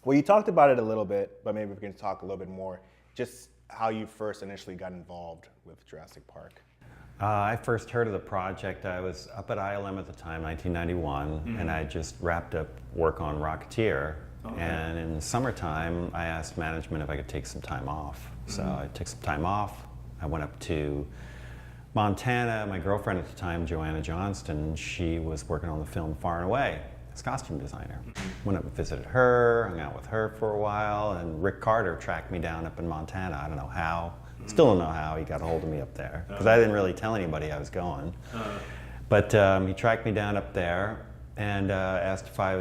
Well, you talked about it a little bit, but maybe we can talk a little bit more. Just how you first initially got involved with Jurassic Park. I first heard of the project. I was up at ILM at the time, 1991, and I just wrapped up work on Rocketeer. Okay. And in the summertime, I asked management if I could take some time off. So I took some time off. I went up to Montana. My girlfriend at the time, Joanna Johnston, she was working on the film Far and Away as costume designer. Went up and visited her, hung out with her for a while, and Rick Carter tracked me down up in Montana. I don't know how. Still don't know how he got a hold of me up there, because I didn't really tell anybody I was going. But he tracked me down up there and asked if I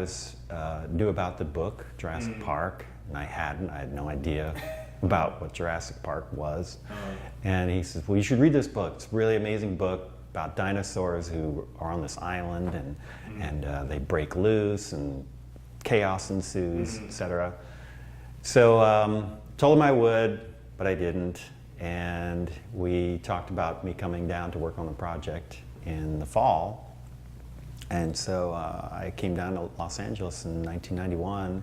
knew about the book, Jurassic Park, and I hadn't. I had no idea about what Jurassic Park was. And he says, well, you should read this book. It's a really amazing book about dinosaurs who are on this island, and they break loose, and chaos ensues, etc. So told him I would, but I didn't. And we talked about me coming down to work on the project in the fall. And so I came down to Los Angeles in 1991,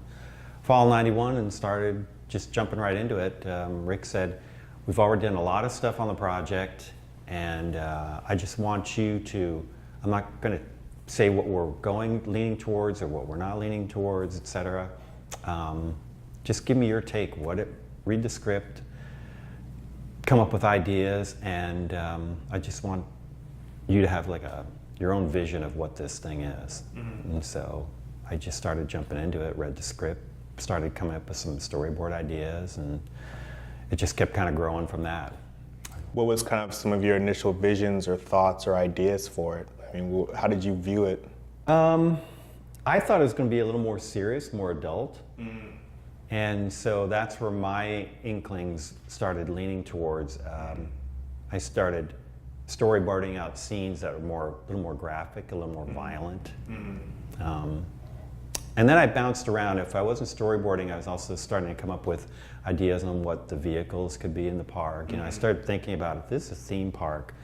fall 91, and started just jumping right into it. Rick said, we've already done a lot of stuff on the project, and I just want you to, I'm not going to say what we're leaning towards or what we're not leaning towards, etc. Just give me your take, read the script, come up with ideas, and I just want you to have like your own vision of what this thing is. And so I just started jumping into it, read the script, started coming up with some storyboard ideas, and it just kept kind of growing from that. What was kind of some of your initial visions or thoughts or ideas for it? I mean, how did you view it? I thought it was going to be a little more serious, more adult. And so that's where my inklings started leaning towards. I started storyboarding out scenes that were a little more graphic, a little more violent. And then I bounced around. If I wasn't storyboarding, I was also starting to come up with ideas on what the vehicles could be in the park. You know, I started thinking about, if this is a theme park,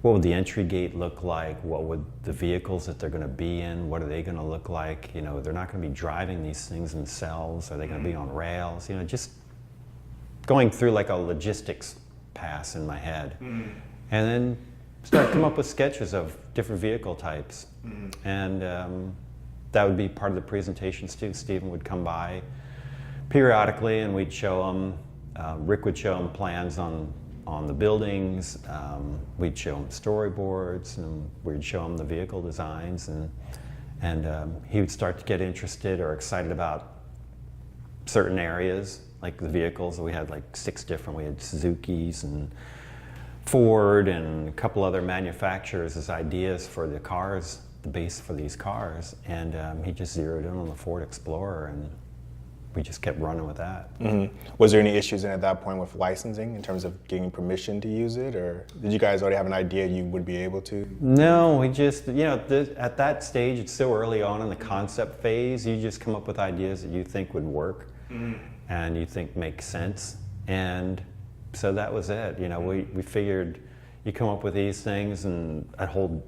what would the entry gate look like? What would the vehicles that they're going to be in, what are they going to look like? You know, they're not going to be driving these things themselves. Are they going to be on rails? You know, just going through like a logistics pass in my head. And then start to come up with sketches of different vehicle types. And that would be part of the presentations too. Stephen would come by periodically, and we'd show him, Rick would show him plans on the buildings, we'd show him storyboards, and we'd show him the vehicle designs, and he would start to get interested or excited about certain areas, like the vehicles. We had like 6 different, we had Suzuki's and Ford and a couple other manufacturers as ideas for the cars, the base for these cars, and he just zeroed in on the Ford Explorer, and we just kept running with that. Was there any issues at that point with licensing in terms of getting permission to use it, or did you guys already have an idea you would be able to? No, we just, you know, at that stage, it's so early on in the concept phase, you just come up with ideas that you think would work and you think make sense. And so that was it. You know, we figured you come up with these things, and a whole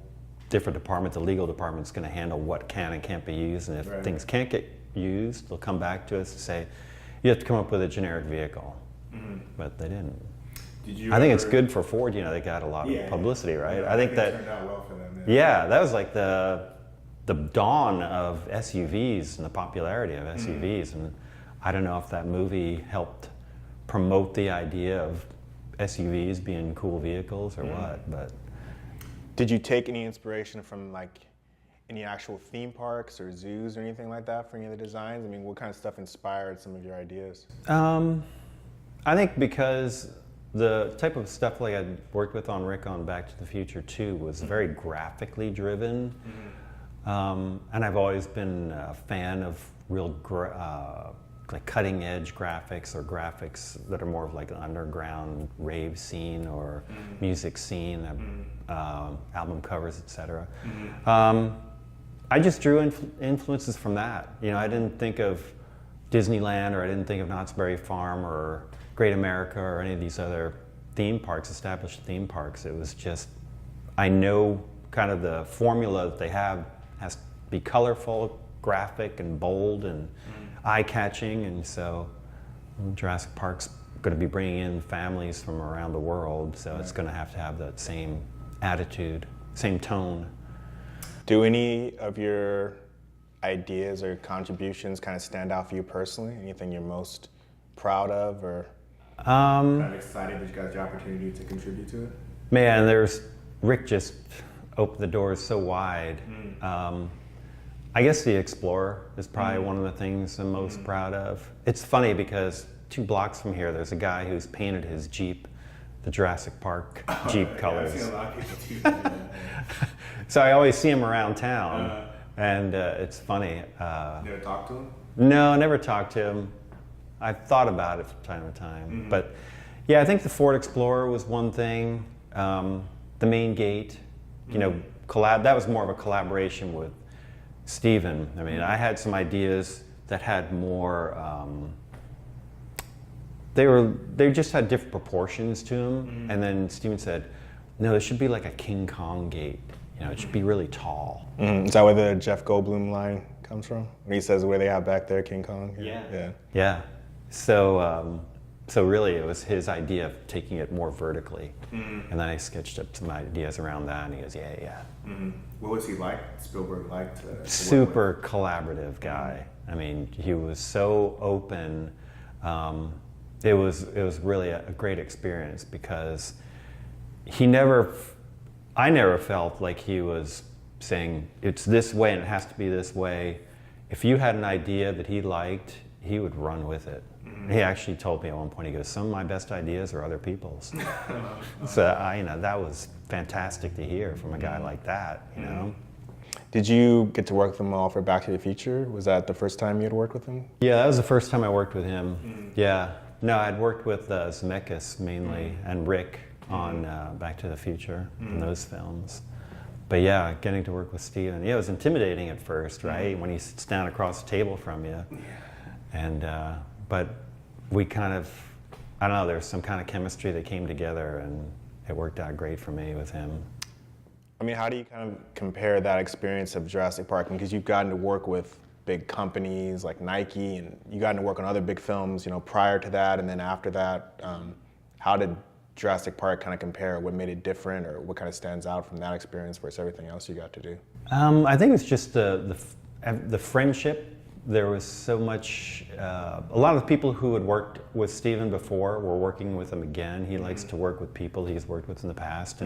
different department, the legal department's going to handle what can and can't be used, and if things can't get used, they'll come back to us and say, you have to come up with a generic vehicle. But they didn't. I think it's good for Ford, you know, they got a lot of publicity, right? Yeah, I think that turned out well for them. Yeah, that was like the dawn of SUVs and the popularity of SUVs, and I don't know if that movie helped promote the idea of SUVs being cool vehicles or what, but. Did you take any inspiration from like any actual theme parks or zoos or anything like that for any of the designs? I mean, what kind of stuff inspired some of your ideas? I think because the type of stuff like I worked with on Rick on Back to the Future 2 was very graphically driven. And I've always been a fan of real like cutting edge graphics, or graphics that are more of like an underground rave scene or music scene, album covers, etc. I just drew influences from that. You know, I didn't think of Disneyland, or I didn't think of Knott's Berry Farm or Great America or any of these other theme parks, established theme parks. It was just, I know kind of the formula that they have has to be colorful, graphic, and bold, and eye-catching, and so Jurassic Park's going to be bringing in families from around the world, so it's going to have that same attitude, same tone. Do any of your ideas or contributions kind of stand out for you personally? Anything you're most proud of, or kind of excited that you got the opportunity to contribute to it? Man, Rick just opened the doors so wide. I guess the Explorer is probably one of the things I'm most proud of. It's funny because 2 blocks from here, there's a guy who's painted his Jeep the Jurassic Park Jeep colors. I've seen a lot of people do that. So I always see him around town, and it's funny. Never talked to him? No, never talked to him. I've thought about it from time to time. But yeah, I think the Ford Explorer was one thing. The main gate, that was more of a collaboration with Steven. I mean, I had some ideas that had more, they just had different proportions to them. And then Steven said, no, there should be like a King Kong gate. It should be really tall. Is that where the Jeff Goldblum line comes from? When he says where they have back there, King Kong? Yeah. So really it was his idea of taking it more vertically. And then I sketched up some ideas around that, and he goes, yeah. What was he like, Spielberg like? Super collaborative guy. I mean, he was so open. It was really a great experience because I never felt like he was saying it's this way and it has to be this way. If you had an idea that he liked, he would run with it. He actually told me at one point, he goes, some of my best ideas are other people's. So that was fantastic to hear from a guy like that, Did you get to work with him all for Back to the Future? Was that the first time you had worked with him? Yeah, that was the first time I worked with him. Yeah. No, I'd worked with Zemeckis mainly and Rick on Back to the Future in those films. But yeah, getting to work with Steven, it was intimidating at first, right? When he sits down across the table from you. And, but we kind of, I don't know, there's some kind of chemistry that came together, and it worked out great for me with him. I mean, how do you kind of compare that experience of Jurassic Park? Because you've gotten to work with big companies like Nike, and you got to work on other big films, prior to that and then after that. How did Jurassic Park kind of compare? What made it different, or what kind of stands out from that experience versus everything else you got to do? I think it's just the friendship. There was so much, a lot of the people who had worked with Steven before were working with him again. He likes to work with people he's worked with in the past.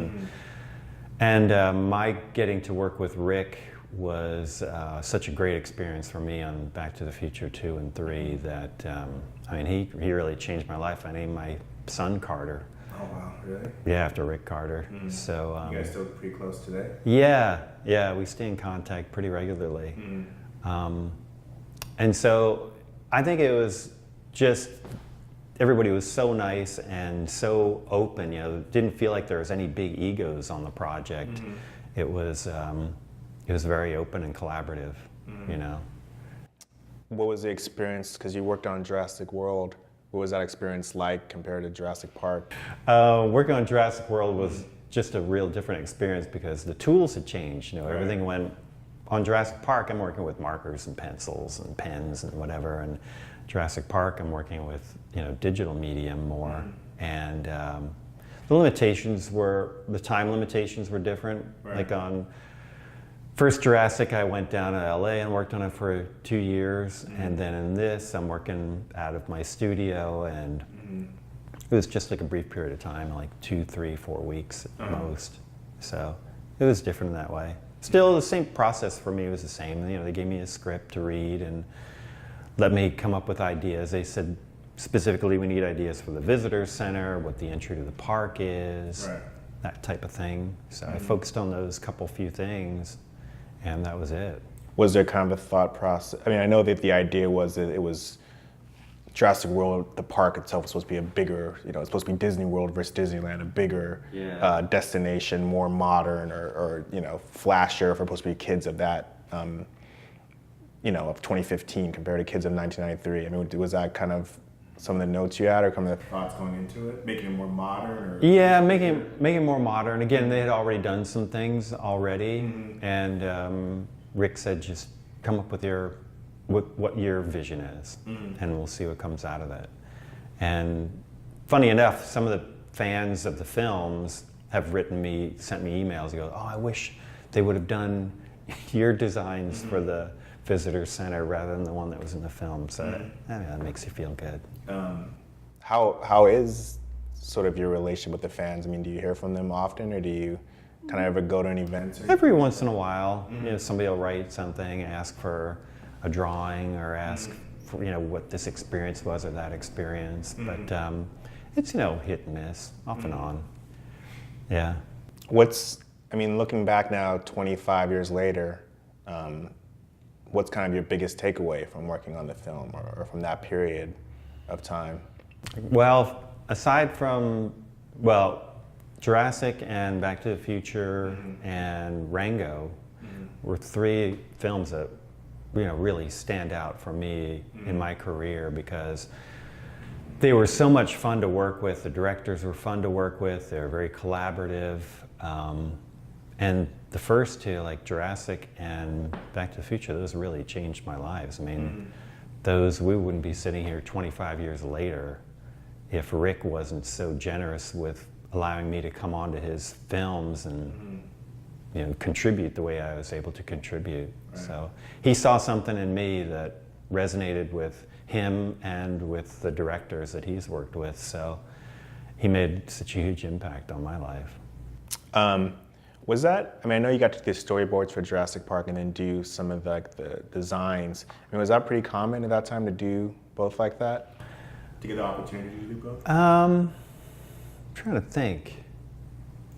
And my getting to work with Rick was such a great experience for me on Back to the Future 2 and 3 that, he really changed my life. I named my son Carter. Oh, wow, really? Yeah, after Rick Carter. So you guys still pretty close today? Yeah, we stay in contact pretty regularly. And so I think it was just, everybody was so nice and so open, didn't feel like there was any big egos on the project. It was very open and collaborative, What was the experience, because you worked on Jurassic World, what was that experience like compared to Jurassic Park? Working on Jurassic World was just a real different experience because the tools had changed. Everything went. On Jurassic Park, I'm working with markers and pencils and pens and whatever. And Jurassic Park, I'm working with digital medium more. And the time limitations were different. Like on first Jurassic, I went down to LA and worked on it for 2 years. And then in this, I'm working out of my studio, and it was just like a brief period of time, like 2, 3, 4 weeks at most. So it was different in that way. Still, the same process for me was the same. They gave me a script to read and let me come up with ideas. They said specifically we need ideas for the visitor center, what the entry to the park is, that type of thing. So I focused on those few things, and that was it. Was there kind of a thought process? I mean, I know that the idea was that it was Jurassic World, the park itself was supposed to be a bigger, it's supposed to be Disney World versus Disneyland, a bigger destination, more modern or flashier for supposed to be kids of that, of 2015 compared to kids of 1993. I mean, was that kind of some of the notes you had, or kind of the thoughts going into it, making it more modern? Or? Yeah, making it more modern. Again, they had already done some things already, and Rick said, just come up with your what your vision is, and we'll see what comes out of it. And funny enough, some of the fans of the films have sent me emails. They go, "Oh, I wish they would have done your designs for the visitor center rather than the one that was in the film." So that makes you feel good. How is sort of your relationship with the fans? I mean, do you hear from them often, or do you kind of ever go to an event? Every once in a while, you know, somebody will write something, ask for a drawing, or ask for, you know, what this experience was or that experience. But it's, you know, hit and miss, off and on. Yeah. I mean, looking back now, 25 years later, what's kind of your biggest takeaway from working on the film, or from that period of time? Well, aside from, Jurassic and Back to the Future and Rango were three films that, you know, really stand out for me in my career, because they were so much fun to work with. The directors were fun to work with. They were very collaborative. And the first two, like Jurassic and Back to the Future, those really changed my lives. I mean, we wouldn't be sitting here 25 years later if Rick wasn't so generous with allowing me to come onto his films and you know, contribute the way I was able to contribute. Right. So he saw something in me that resonated with him and with the directors that he's worked with. So he made such a huge impact on my life. Was that, I mean, I know you got to do the storyboards for Jurassic Park and then do some of the designs. I mean, was that pretty common at that time to do both like that? To get the opportunity to do both? I'm trying to think.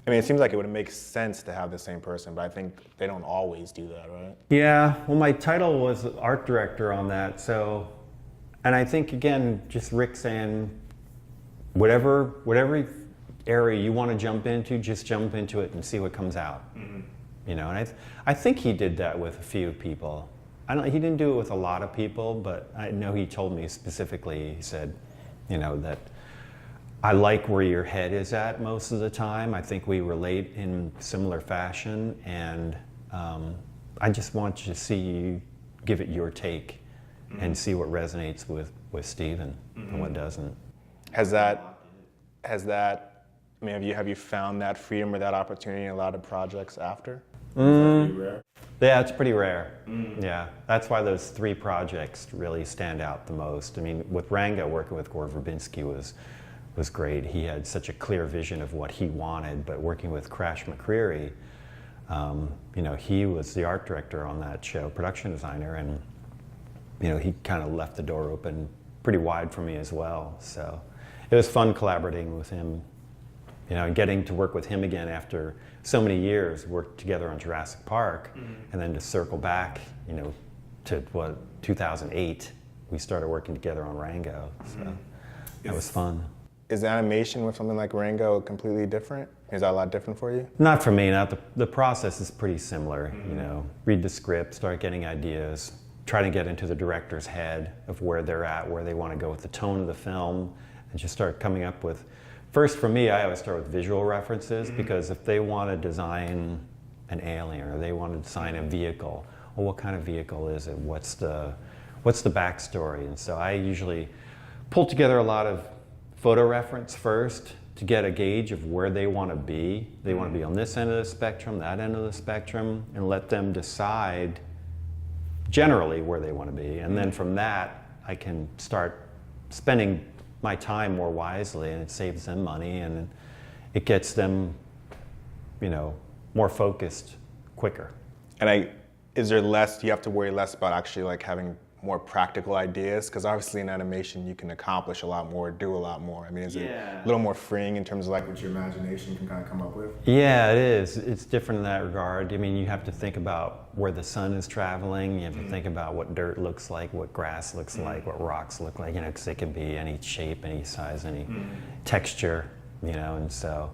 I mean, it seems like it would make sense to have the same person, but I think they don't always do that, right? Yeah, well, my title was art director on that, so, and I think, again, just Rick saying, whatever area you want to jump into, just jump into it and see what comes out. You know, and I think he did that with a few people. He didn't do it with a lot of people, but I know he told me specifically, he said, you know, that I like where your head is at most of the time. I think we relate in similar fashion, and I just want you to see you give it your take and see what resonates with Steven and what doesn't. Has that, I mean, have you found that freedom or that opportunity in a lot of projects after? Is that pretty rare? Yeah, it's pretty rare. Yeah, that's why those three projects really stand out the most. I mean, with Rango, working with Gore Verbinski was great. He had such a clear vision of what he wanted, but working with Crash McCreary, you know, he was the art director on that show, production designer, and, you know, he kind of left the door open pretty wide for me as well. So it was fun collaborating with him, you know, and getting to work with him again after so many years, worked together on Jurassic Park, and then to circle back, you know, to 2008, we started working together on Rango. So that was fun. Is animation with something like Rango completely different? Is that a lot different for you? Not for me. Not the process is pretty similar. You know, read the script, start getting ideas, try to get into the director's head of where they're at, where they want to go with the tone of the film, and just start coming up with. First, for me, I always start with visual references, because if they want to design an alien or they want to design a vehicle, well, what kind of vehicle is it? What's the backstory? And so I usually pull together a lot of photo reference first to get a gauge of where they want to be. They want to be on this end of the spectrum, that end of the spectrum, and let them decide generally where they want to be. And then from that, I can start spending my time more wisely, and it saves them money, and it gets them, you know, more focused quicker. And do you have to worry less about actually like having more practical ideas? Because obviously in animation you can accomplish a lot more, do a lot more. I mean, is it a little more freeing in terms of like what your imagination can kind of come up with? Yeah, it is. It's different in that regard. I mean, you have to think about where the sun is traveling. You have to think about what dirt looks like, what grass looks like, what rocks look like, you know, because they can be any shape, any size, any texture, you know, and so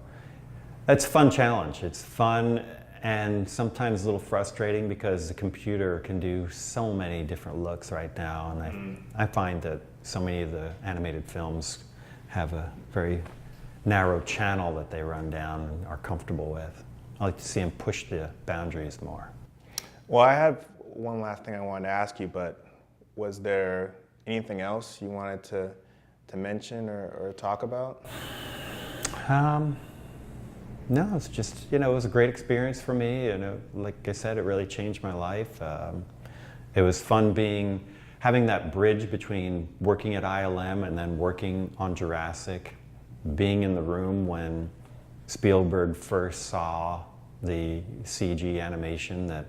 that's a fun challenge. It's fun and sometimes a little frustrating because the computer can do so many different looks right now, and I find that so many of the animated films have a very narrow channel that they run down and are comfortable with. I like to see them push the boundaries more. Well, I have one last thing I wanted to ask you, but Was there anything else you wanted to mention or talk about? No, it's just, it was a great experience for me, and like I said, it really changed my life. It was fun having that bridge between working at ILM and then working on Jurassic, being in the room when Spielberg first saw the CG animation that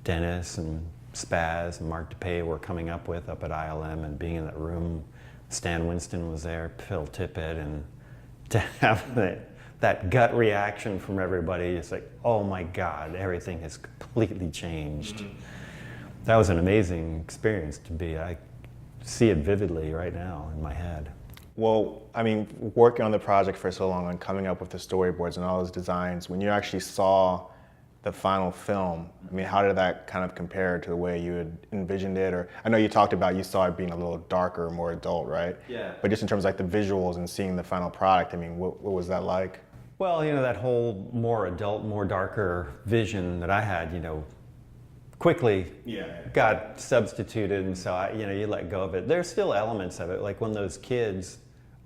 Dennis and Spaz and Mark DePay were coming up with up at ILM, and being in that room, Stan Winston was there, Phil Tippett, and to have that gut reaction from everybody, it's like, oh my God, everything has completely changed. Mm-hmm. That was an amazing experience to be. I see it vividly right now in my head. Well, I mean, working on the project for so long and coming up with the storyboards and all those designs, when you actually saw the final film, I mean, how did that kind of compare to the way you had envisioned it? Or I know you talked about you saw it being a little darker, more adult, right? Yeah. But just in terms of like the visuals and seeing the final product, I mean, what was that like? Well, that whole more adult, more darker vision that I had, quickly got substituted, and so you let go of it. There's still elements of it, like when those kids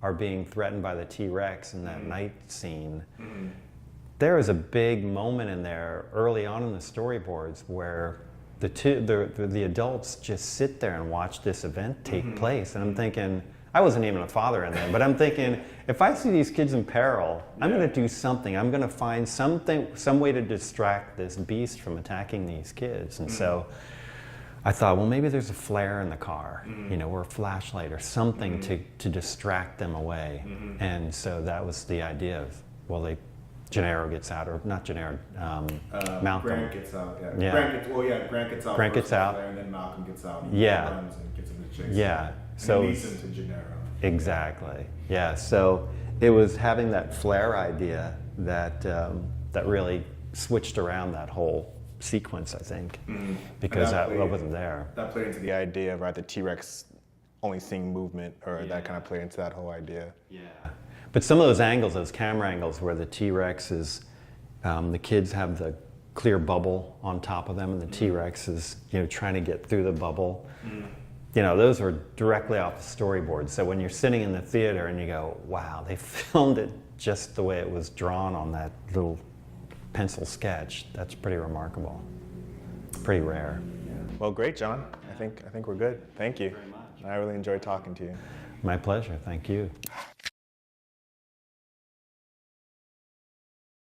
are being threatened by the T-Rex in that night scene. Mm-hmm. There is a big moment in there early on in the storyboards where the adults just sit there and watch this event take place, and I'm thinking, I wasn't even a father in there, but I'm thinking, if I see these kids in peril, I'm going to do something. I'm going to find some way to distract this beast from attacking these kids. And so I thought, well, maybe there's a flare in the car, or a flashlight or something to distract them away. And so that was the idea of, Gennaro gets out, or not Gennaro, Malcolm. Grant gets out, yeah. Yeah. Grant gets out. Grant gets out. And then Malcolm gets out. Yeah. Runs and gets him to chase. Yeah. And So leads him to Gennaro. Exactly. Yeah. So it was having that flare idea that really switched around that whole sequence, I think, because that wasn't there. That played into the idea of the T-Rex only seeing movement, or that kind of played into that whole idea. Yeah. But some of those angles, those camera angles where the T-Rex is, the kids have the clear bubble on top of them, and the T-Rex is, trying to get through the bubble. Those were directly off the storyboard. So when you're sitting in the theater and you go, wow, they filmed it just the way it was drawn on that little pencil sketch, that's pretty remarkable. Pretty rare. Yeah. Well, great, John. I think we're good. Thank you. Thank you very much. I really enjoyed talking to you. My pleasure. Thank you.